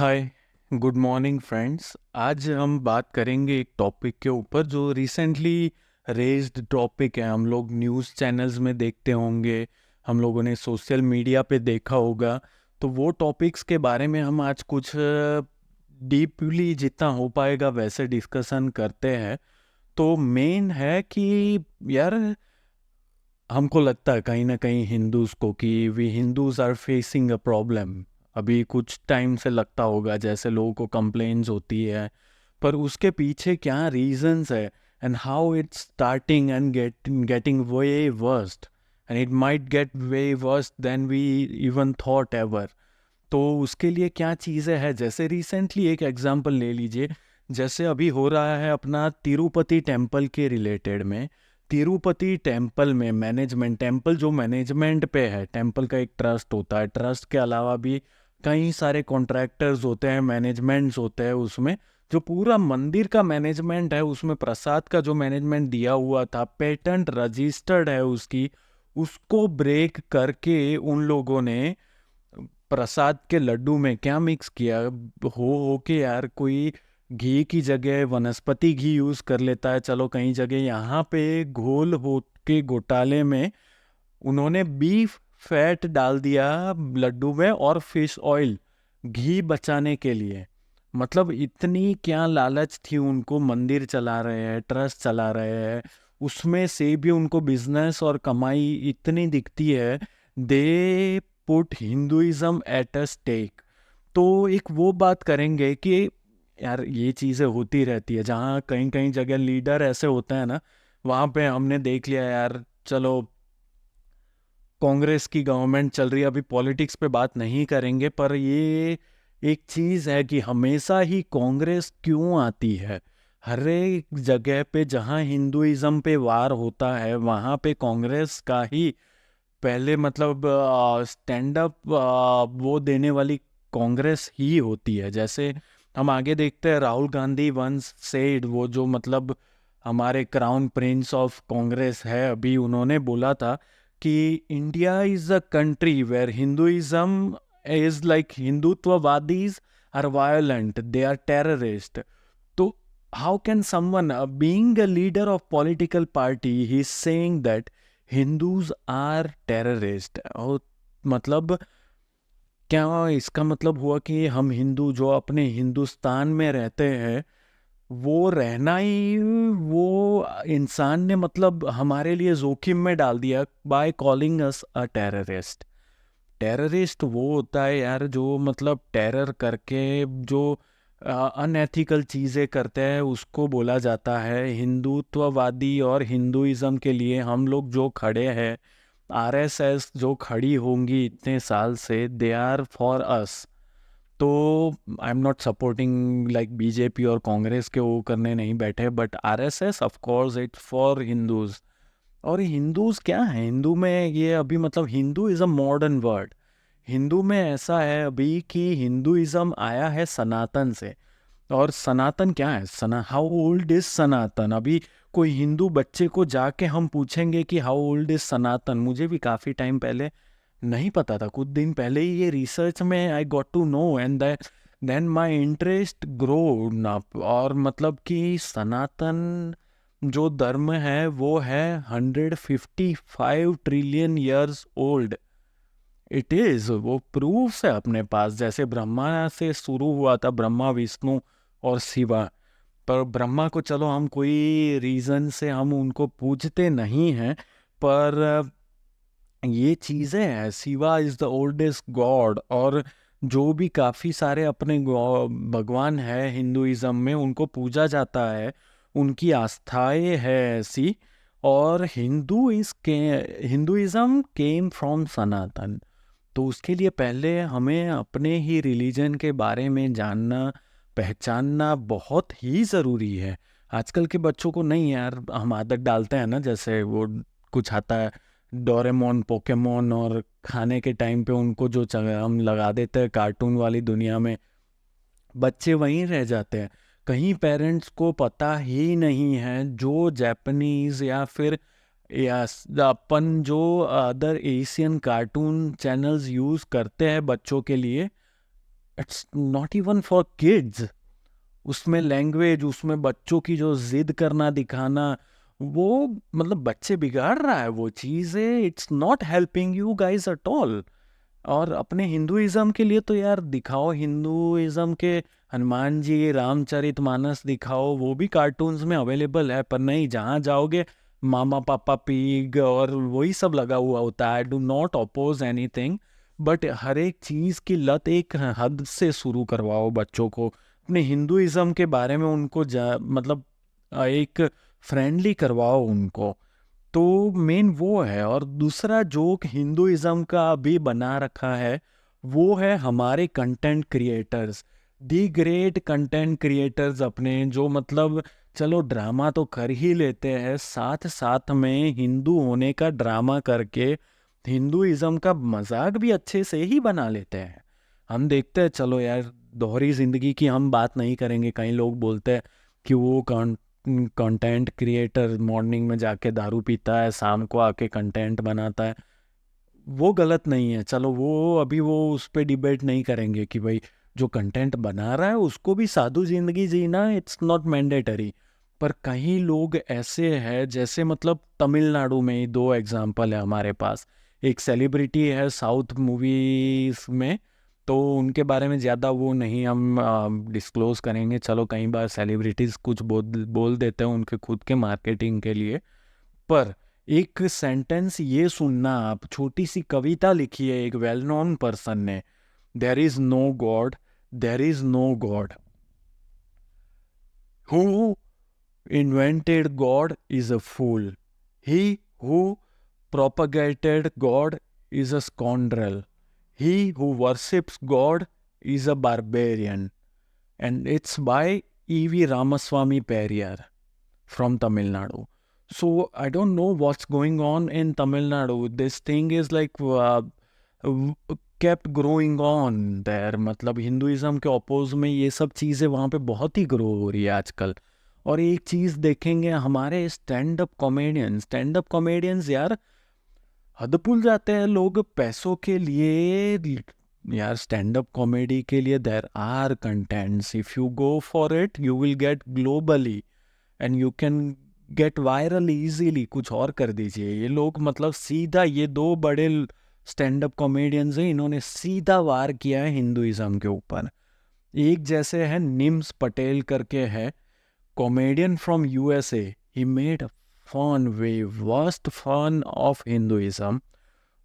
हाय, good morning friends. आज हम बात करेंगे एक टॉपिक के ऊपर जो रिसेंटली रेज्ड टॉपिक है। हम लोग न्यूज़ चैनल्स में देखते होंगे, हम लोगों ने सोशल मीडिया पे देखा होगा। तो वो टॉपिक्स के बारे में हम आज कुछ डीपली जितना हो पाएगा वैसे डिस्कशन करते हैं। तो मेन है कि यार, हमको लगता है कहीं ना कहीं हिंदूज को कि we Hindus are facing a problem. अभी कुछ टाइम से लगता होगा जैसे लोगों को कंप्लेन्स होती है, पर उसके पीछे क्या रीजंस है and how it's starting and getting way worst, and it might get way worst then we even thought ever. तो उसके लिए क्या चीज़ें हैं, जैसे रिसेंटली एक एग्जांपल ले लीजिए। जैसे अभी हो रहा है अपना तिरुपति टेम्पल के रिलेटेड में। तिरुपति टेम्पल में मैनेजमेंट, टेम्पल जो मैनेजमेंट पे है, टेम्पल का एक ट्रस्ट होता है, ट्रस्ट के अलावा भी कई सारे कॉन्ट्रैक्टर्स होते हैं, मैनेजमेंट्स होते हैं उसमें। जो पूरा मंदिर का मैनेजमेंट है, उसमें प्रसाद का जो मैनेजमेंट दिया हुआ था, पेटेंट रजिस्टर्ड है उसकी, उसको ब्रेक करके उन लोगों ने प्रसाद के लड्डू में क्या मिक्स किया हो के यार, कोई घी की जगह वनस्पति घी यूज कर लेता है। चलो कहीं जगह यहाँ पे घोल हो के घोटाले में उन्होंने बीफ फैट डाल दिया लड्डू में, और फिश ऑयल, घी बचाने के लिए। मतलब इतनी क्या लालच थी उनको, मंदिर चला रहे हैं, ट्रस्ट चला रहे हैं, उसमें से भी उनको बिजनेस और कमाई इतनी दिखती है। They put Hinduism at a stake. तो एक वो बात करेंगे कि यार ये चीज़ें होती रहती है, जहाँ कहीं कहीं जगह लीडर ऐसे होते हैं ना, वहाँ पे हमने देख लिया यार। चलो, कांग्रेस की गवर्नमेंट चल रही है, अभी पॉलिटिक्स पे बात नहीं करेंगे, पर ये एक चीज़ है कि हमेशा ही कांग्रेस क्यों आती है। हर एक जगह पे जहाँ हिंदुइज्म पे वार होता है वहाँ पे कांग्रेस का ही पहले मतलब स्टैंड अप वो देने वाली कांग्रेस ही होती है। जैसे हम आगे देखते हैं, राहुल गांधी वंस सेड, वो जो मतलब हमारे क्राउन प्रिंस ऑफ कांग्रेस है अभी, उन्होंने बोला था कि India is a country where Hinduism is like, हिंदुत्ववादीज are violent, they are terrorist. तो how can someone being a leader of political party, he is saying that Hindus are terrorist? और मतलब क्या इसका मतलब हुआ कि हम हिंदू जो अपने हिंदुस्तान में रहते हैं, वो रहना ही, वो इंसान ने मतलब हमारे लिए जोखिम में डाल दिया by calling us a terrorist. Terrorist वो होता है यार जो मतलब टेरर करके जो अनएथिकल चीज़ें करते हैं उसको बोला जाता है हिंदुत्ववादी। और हिंदुइज्म के लिए हम लोग जो खड़े हैं, आरएसएस जो खड़ी होंगी इतने साल से, दे आर फॉर अस। तो I am not supporting like BJP और कांग्रेस के वो करने नहीं बैठे, but RSS of course it's for Hindus. और हिंदूज क्या है, हिंदू में ये अभी मतलब Hindu is a modern word. Hindu में ऐसा है अभी कि हिंदुइज्म आया है सनातन से। और सनातन क्या है, हाउ ओल्ड इज सनातन? अभी कोई हिंदू बच्चे को जाके हम पूछेंगे कि हाउ ओल्ड इज सनातन, मुझे भी काफ़ी टाइम पहले नहीं पता था, कुछ दिन पहले ही ये रिसर्च में I got to know, and then my interest grow up. और मतलब कि सनातन जो धर्म है वो है 155 trillion years old. It is, वो प्रूफ्स है अपने पास। जैसे ब्रह्मा से शुरू हुआ था, ब्रह्मा विष्णु और शिवा। पर ब्रह्मा को चलो हम कोई रीज़न से हम उनको पूजते नहीं हैं, पर ये चीज़ें हैं, Shiva is the oldest God. और जो भी काफ़ी सारे अपने भगवान है हिंदुइज्म में, उनको पूजा जाता है, उनकी आस्थाएं है ऐसी। और हिंदुइज्म केम फ्रॉम सनातन। तो उसके लिए पहले हमें अपने ही रिलीजन के बारे में जानना, पहचानना बहुत ही ज़रूरी है। आजकल के बच्चों को नहीं यार, हम आदत डालते हैं ना, जैसे वो कुछ आता है डोरेमोन, पोकेमोन, और खाने के टाइम पे उनको जो हम लगा देते हैं कार्टून वाली दुनिया में, बच्चे वहीं रह जाते हैं। कहीं पेरेंट्स को पता ही नहीं है जो जापानीज या फिर या अपन जो other Asian cartoon channels use करते हैं बच्चों के लिए, it's not even for kids. उसमें लैंग्वेज, उसमें बच्चों की जो जिद करना दिखाना, वो मतलब बच्चे बिगाड़ रहा है वो चीज़ें। It's not helping you guys at all. और अपने हिंदुइज्म के लिए तो यार दिखाओ, हिंदुइज्म के हनुमान जी, रामचरितमानस दिखाओ, वो भी कार्टून्स में अवेलेबल है। पर नहीं, जहाँ जाओगे मामा पापा पिग और वही सब लगा हुआ होता है। Do not oppose anything, but हर एक चीज़ की लत एक हद से शुरू करवाओ बच्चों को। अपने हिंदुइज्म के बारे में उनको मतलब एक फ्रेंडली करवाओ उनको। तो मेन वो है। और दूसरा जोक हिंदुइज्म का अभी बना रखा है वो है हमारे content creators, the great content creators अपने, जो मतलब चलो ड्रामा तो कर ही लेते हैं, साथ साथ में हिंदू होने का ड्रामा करके हिंदुइज्म का मजाक भी अच्छे से ही बना लेते हैं। हम देखते हैं, चलो यार दोहरी जिंदगी की हम बात नहीं करेंगे। कई लोग बोलते हैं कि वो कंटेंट क्रिएटर मॉर्निंग में जाके दारू पीता है, शाम को आके कंटेंट बनाता है। वो गलत नहीं है, चलो वो अभी वो उस पर डिबेट नहीं करेंगे कि भाई जो कंटेंट बना रहा है उसको भी साधु जिंदगी जीना, इट्स नॉट मैंडेटरी। पर कई लोग ऐसे हैं, जैसे मतलब तमिलनाडु में ही दो एग्जांपल है हमारे पास। एक सेलिब्रिटी है साउथ मूवीज में, तो उनके बारे में ज़्यादा वो नहीं हम डिस्क्लोज करेंगे। चलो कई बार सेलिब्रिटीज़ कुछ बोल बोल देते हैं उनके खुद के मार्केटिंग के लिए। पर एक सेंटेंस ये सुनना आप, छोटी सी कविता लिखी है एक वेल नोन पर्सन ने, there is no God, there is no God, who invented God is a fool, he who propagated God is a scoundrel, he who worships God is a barbarian. And it's by E.V. Ramaswamy Periyar from Tamil Nadu. So I don't know what's going on in Tamil Nadu. This thing is like kept growing on there. मतलब Hinduism के oppose में ये सब चीज़ें वहाँ पे बहुत ही grow हो रही है आजकल। और एक चीज़ देखेंगे, हमारे स्टैंड अप कॉमेडियंस यार हद भूल जाते हैं लोग पैसों के लिए। यार स्टैंड अप कॉमेडी के लिए there are contents, if you go for it you will get globally and you can get viral easily. कुछ और कर दीजिए। ये लोग मतलब सीधा, ये दो बड़े स्टैंड अप कॉमेडियंस हैं, इन्होंने सीधा वार किया है हिंदुइज्म के ऊपर। एक जैसे है निम्स पटेल करके है, comedian from USA, he made fun way worst fun of Hinduism.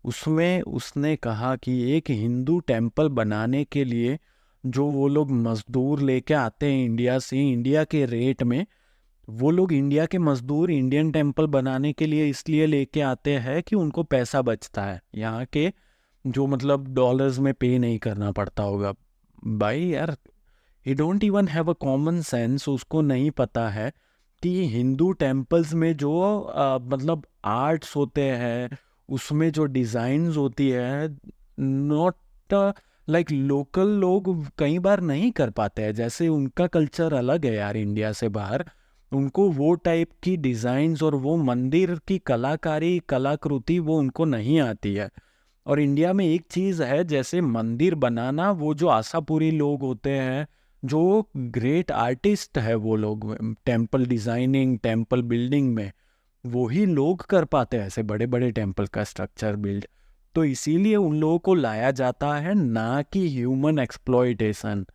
उसमें उसने कहा कि एक हिंदू टेम्पल बनाने के लिए जो वो लोग मजदूर लेके आते हैं इंडिया से, इंडिया के रेट में, वो लोग इंडिया के मजदूर इंडियन टेम्पल बनाने के लिए इसलिए लेके आते हैं कि उनको पैसा बचता है यहाँ के, जो मतलब डॉलर्स में पे नहीं करना पड़ता होगा। भाई यार, ही don't even have a common sense. उसको नहीं पता है कि हिंदू टेम्पल्स में जो मतलब आर्ट्स होते हैं, उसमें जो डिज़ाइंस होती है, नॉट लाइक लोकल लोग कई बार नहीं कर पाते हैं। जैसे उनका कल्चर अलग है यार इंडिया से बाहर, उनको वो टाइप की डिज़ाइंस और वो मंदिर की कलाकारी कलाकृति वो उनको नहीं आती है। और इंडिया में एक चीज़ है, जैसे मंदिर बनाना, वो जो आशापुरी लोग होते हैं, जो ग्रेट आर्टिस्ट है, वो लोग टेम्पल डिज़ाइनिंग, टेम्पल बिल्डिंग में वही लोग कर पाते हैं ऐसे बड़े बड़े टेम्पल का स्ट्रक्चर बिल्ड। तो इसीलिए उन लोगों को लाया जाता है, ना कि ह्यूमन एक्सप्लॉइटेशन।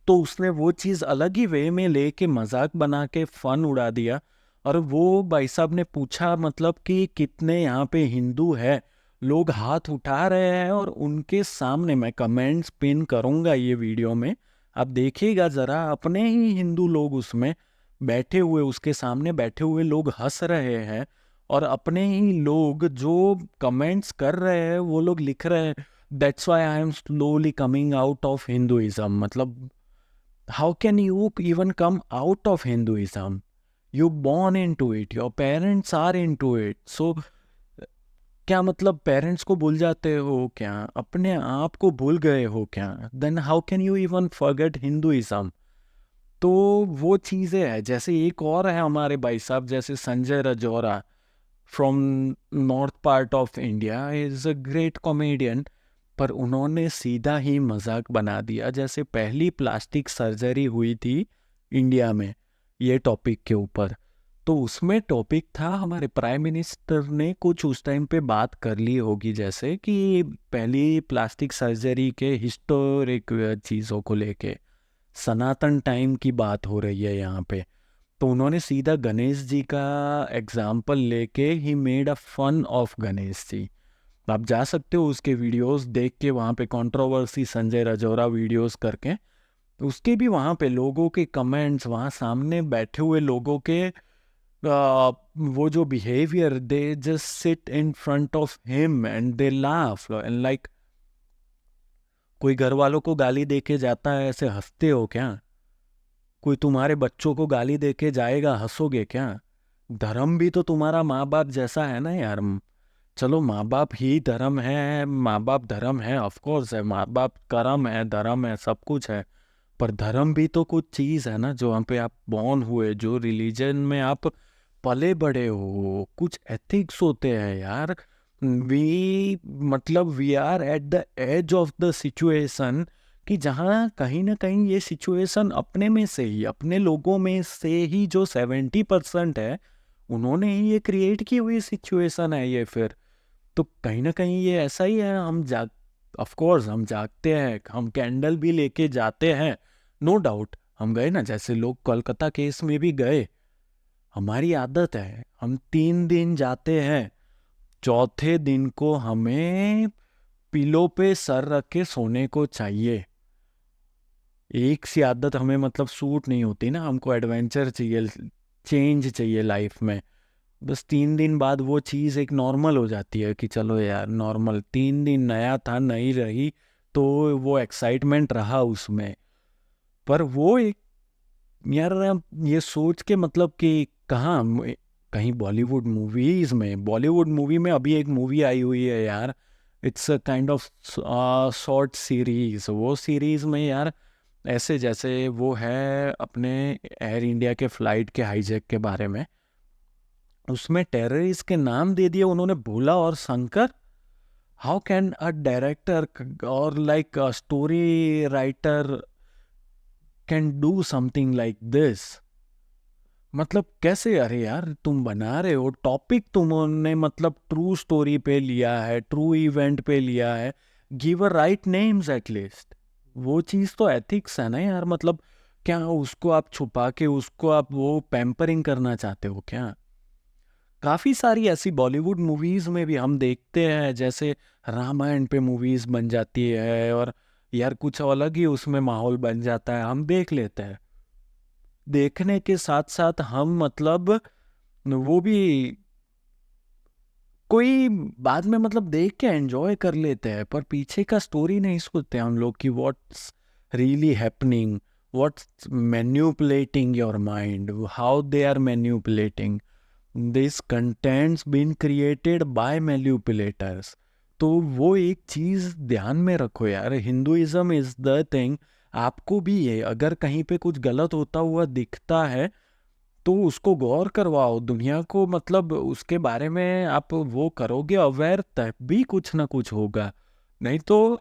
तो उसने वो चीज़ अलग ही वे में लेके मजाक बना के फन उड़ा दिया। और वो भाई साहब ने पूछा मतलब कि कितने यहाँ पे हिंदू है, लोग हाथ उठा रहे हैं। और उनके सामने मैं कमेंट्स पिन करूँगा ये वीडियो में, आप देखिएगा ज़रा, अपने ही हिंदू लोग उसमें बैठे हुए, उसके सामने बैठे हुए लोग हंस रहे हैं। और अपने ही लोग जो कमेंट्स कर रहे हैं वो लोग लिख रहे हैं, that's why I am slowly coming out of Hinduism. मतलब how can you even come out of Hinduism? You born into it, your parents are into it. So क्या मतलब पेरेंट्स को भूल जाते हो क्या, अपने आप को भूल गए हो क्या? Then how can you even forget Hinduism? तो वो चीज़ें हैं। जैसे एक और है हमारे भाई साहब, जैसे Sanjay Rajaura from north part of India, is a great comedian. पर उन्होंने सीधा ही मजाक बना दिया, जैसे पहली प्लास्टिक सर्जरी हुई थी इंडिया में ये टॉपिक के ऊपर। तो उसमें टॉपिक था, हमारे प्राइम मिनिस्टर ने कुछ उस टाइम पे बात कर ली होगी, जैसे कि पहली प्लास्टिक सर्जरी के हिस्टोरिक चीज़ों को लेके, सनातन टाइम की बात हो रही है यहाँ पे। तो उन्होंने सीधा गणेश जी का एग्जाम्पल लेके ही made a fun of Ganesh ji. आप जा सकते हो उसके वीडियोस देख के, वहाँ पे कंट्रोवर्सी संजय राजौरा वीडियोस करके, उसके भी वहाँ पे लोगों के कमेंट्स, वहाँ सामने बैठे हुए लोगों के वो जो behaviour, they just sit in front of him and they laugh and like, कोई घर वालों को गाली दे के जाता है ऐसे हंसते हो क्या? कोई तुम्हारे बच्चों को गाली दे के जाएगा, हंसोगे क्या? धर्म भी तो तुम्हारा माँ बाप जैसा है ना यार। चलो माँ बाप ही धर्म है, माँ बाप धर्म है, ऑफ कोर्स है, माँ बाप कर्म है, धर्म है, सब कुछ है। पर धर्म भी तो कुछ चीज़ है ना, जो वहाँ पे आप बॉर्न हुए, जो रिलीजन में आप पले बड़े हो, कुछ एथिक्स होते हैं यार। वी मतलब we are at the edge of the situation, कि जहाँ कहीं ना कहीं ये सिचुएशन अपने में से ही, अपने लोगों में से ही जो 70% है, उन्होंने ही ये क्रिएट की हुई सिचुएशन है ये। फिर तो कहीं ना कहीं ये ऐसा ही है। हम जाग ऑफ कोर्स हम जागते हैं, हम कैंडल भी लेके जाते हैं, नो डाउट। हम गए ना, जैसे लोग कोलकाता केस में भी गए, हमारी आदत है, हम 3 दिन जाते हैं, चौथे दिन को हमें पिलो पे सर रख के सोने को चाहिए। एक सी आदत हमें मतलब सूट नहीं होती ना, हमको एडवेंचर चाहिए, चेंज चाहिए लाइफ में। बस 3 दिन बाद वो चीज़ एक नॉर्मल हो जाती है कि चलो यार नॉर्मल, 3 दिन नया था, नई रही, तो वो एक्साइटमेंट रहा उसमें। पर वो एक यार, ये सोच के मतलब कि कहाँ कहीं बॉलीवुड मूवी में अभी एक मूवी आई हुई है यार, it's a kind of short series. वो सीरीज में यार ऐसे जैसे वो है अपने एयर इंडिया के फ्लाइट के हाईजैक के बारे में, उसमें टेररिस्ट के नाम दे दिए उन्होंने, भोला और Shankar. How can a director और like a story writer can do something like this? मतलब कैसे? अरे यार तुम बना रहे हो टॉपिक, तुमने मतलब ट्रू स्टोरी पे लिया है, ट्रू इवेंट पे लिया है, give a right names at least. वो चीज़ तो एथिक्स है ना यार। मतलब क्या उसको आप छुपा के उसको आप वो पैम्परिंग करना चाहते हो क्या? काफ़ी सारी ऐसी बॉलीवुड मूवीज़ में भी हम देखते हैं, जैसे रामायण पे मूवीज़ बन जाती है और यार कुछ अलग ही उसमें माहौल बन जाता है, हम देख लेते हैं। देखने के साथ साथ हम मतलब वो भी कोई बाद में मतलब देख के एंजॉय कर लेते हैं, पर पीछे का स्टोरी नहीं सोचते हम लोग कि what's really happening, what's manipulating your mind, how they are manipulating this contents been created by manipulators. तो वो एक चीज़ ध्यान में रखो यार, हिंदुइज्म इज द थिंग। आपको भी ये अगर कहीं पे कुछ गलत होता हुआ दिखता है तो उसको गौर करवाओ, दुनिया को मतलब उसके बारे में आप वो करोगे अवेयर, तब भी कुछ ना कुछ होगा। नहीं तो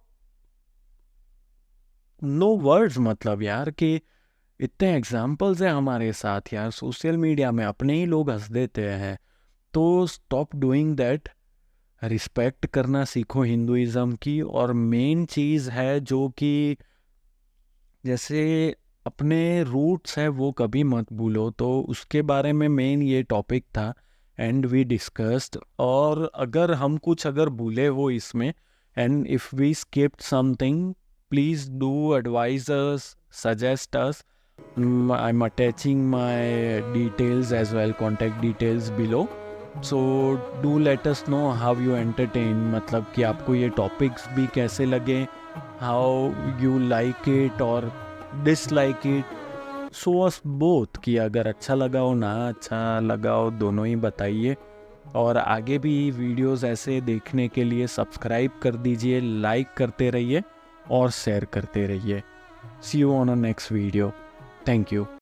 नो वर्ड्स। मतलब यार कि इतने एग्जाम्पल्स हैं हमारे साथ यार, सोशल मीडिया में अपने ही लोग हंस देते हैं। तो स्टॉप डूइंग दैट, रिस्पेक्ट करना सीखो हिंदुइज्म की। और मेन चीज़ है जो कि जैसे अपने रूट्स है वो कभी मत भूलो, तो उसके बारे में मेन ये टॉपिक था एंड वी डिस्कस्ड। और अगर हम कुछ अगर भूले हो इसमें, and if we skipped something, please do advise us, suggest us. I am attaching my details as well, contact details below. So do let us know how you entertain, मतलब कि आपको ये टॉपिक्स भी कैसे लगे, हाउ यू लाइक इट और dislike it. So us both, कि अगर अच्छा लगा हो ना अच्छा लगा हो, दोनों ही बताइए। और आगे भी वीडियोस ऐसे देखने के लिए सब्सक्राइब कर दीजिए, लाइक करते रहिए और शेयर करते रहिए। See you on a next video. Thank you.